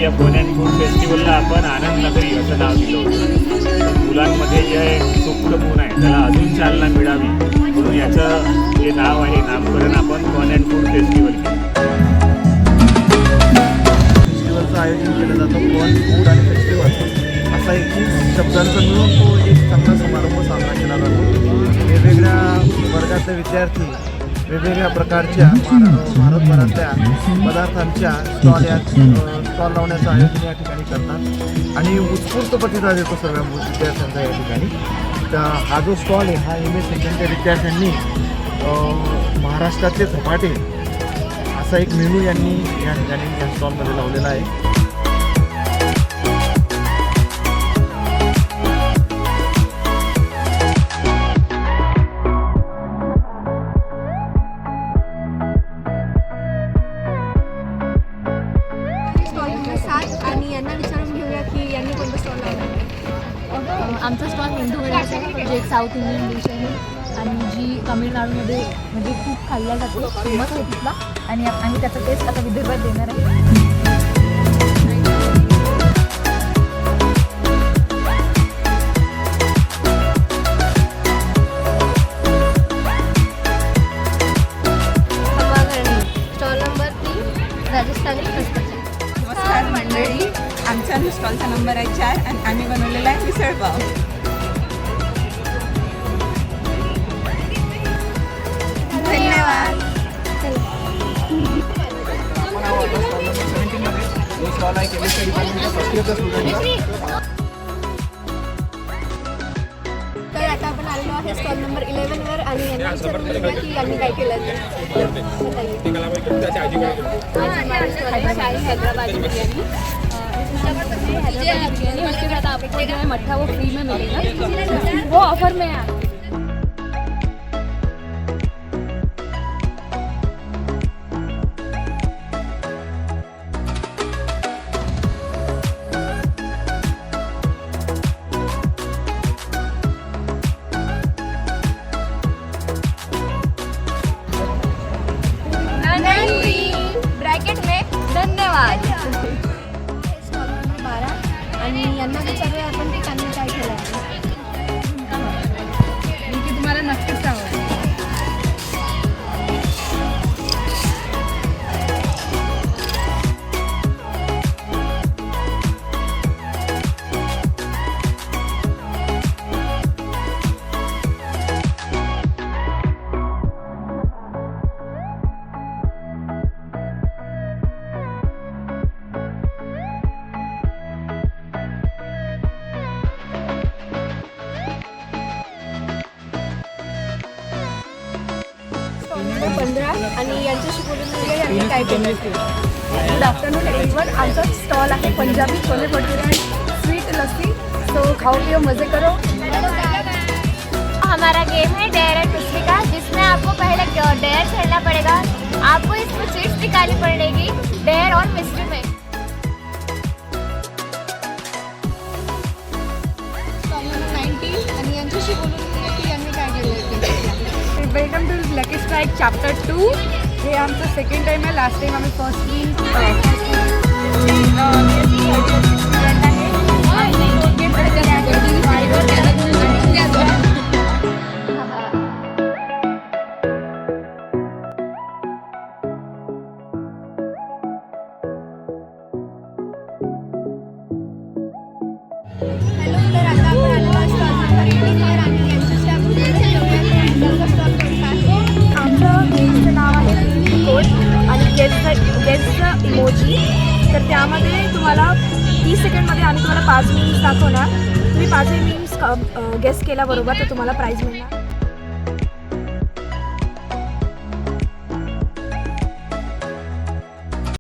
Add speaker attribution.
Speaker 1: या fun and food फेस्टिवलला आपण आनंद नगरी असं नाव दिलं होतं. मुलांमध्ये जे सुप्त गुण आहे त्याला अजून चालना मिळावी म्हणून याचं जे नाव आहे नामकरण आपण फन अँड फूड फेस्टिवल केलं.
Speaker 2: फेस्टिवलचं आयोजन केलं जातं फन फूड आणि फेस्टिवल असा एक शब्दांचा मिळून तो एक चांगला समारंभ साजरा केला जातो. वेगवेगळ्या वर्गातले विद्यार्थी वेगवेगळ्या प्रकारच्या भारतभरातल्या पदार्थांच्या स्टॉल लावण्याचं आयोजन या ठिकाणी करतात आणि उत्स्फूर्त प्रतिसाद देतो सर्व विद्यार्थ्यांचा या ठिकाणी. तर हा जो स्टॉल आहे हा MS सेकंडच्या विद्यार्थ्यांनी महाराष्ट्रातले झपाटे असा एक मेनू यांनी या ठिकाणी या स्टॉलमध्ये लावलेला आहे.
Speaker 3: आणि यांना विचारून घेऊया की यांनी कोणतं स्टॉल लावला.
Speaker 4: आमचा स्टॉल मेंदू वड्याचा आहे, म्हणजे एक साऊथ इंडियन डिश आहे आणि जी तामिळनाडूमध्ये म्हणजे खूप खाल्ला जातो, फेमस आहे तिथला. आणि आम्ही त्याचा टेस्ट आता विदर्भात देणार आहे.
Speaker 3: स्टॉल नंबर 3 राजस्थानी खसखस.
Speaker 5: नमस्कार मंडळी, आमच्या स्टॉलचा नंबर आहे 4 आणि आम्ही बनवलेला आहे मिसळपाव. धन्यवाद.
Speaker 3: तर आता आपण आलेलो आहे स्टॉल नंबर 11वर आणि यांना विचारून घेऊया की यांनी काय केलं.
Speaker 4: हैदराबादी बिरयानी उसके बाद आपको जो है मट्ठा वो फ्री में मिलेगा, वो ऑफर में है.
Speaker 3: ब्रॅकेट में धन्यवाद. स्टॉल नंबर 12 आणि यांना विचारूया आपण की त्यांनी काय केलं.
Speaker 4: की तुम्हाला नक्कीच आवडेल.
Speaker 3: स्टॉल नंबर 15 आणि यांच्याशी बोलून घेऊया यांनी काय केलं.
Speaker 6: Good afternoon everyone. आमचा स्टॉल आहे पंजाबी छोले भटुरे आणि स्वीट लस्सी. तो खाओ पियो मज़े करो.
Speaker 7: हमारा गेम है डेयर एंड मिस्ट्री का, जिसमें आपको पहले डेयर खेलना पड़ेगा. आपको इसमें चीट्स निकालनी पड़ेगी डेयर और मिस्ट्री में.
Speaker 3: स्टॉल नंबर 19 आणि यांच्याशी बोलून घेऊया की यांनी काय केलं.
Speaker 6: Welcome to lucky strike chapter 2. हे आमचं सेकंड टाईम आहे. लास्ट टाईम आम्ही
Speaker 3: हॅलो. तर आता आपण आलेलो आहे स्टॉल नंबर 18 आणि यांच्याशी आपण बोलून स्टॉल कोणता आहे.
Speaker 6: आमचं गेमचं नाव आहे कोड आणि गेस्टचं इमोजी. तर त्यामध्ये तुम्हाला 30 सेकंडमध्ये आम्ही तुम्हाला 5 मीम्स दाखवणार. तुम्ही 5 मीम्स गेस केल्याबरोबर तर तुम्हाला प्राईज मिळणार.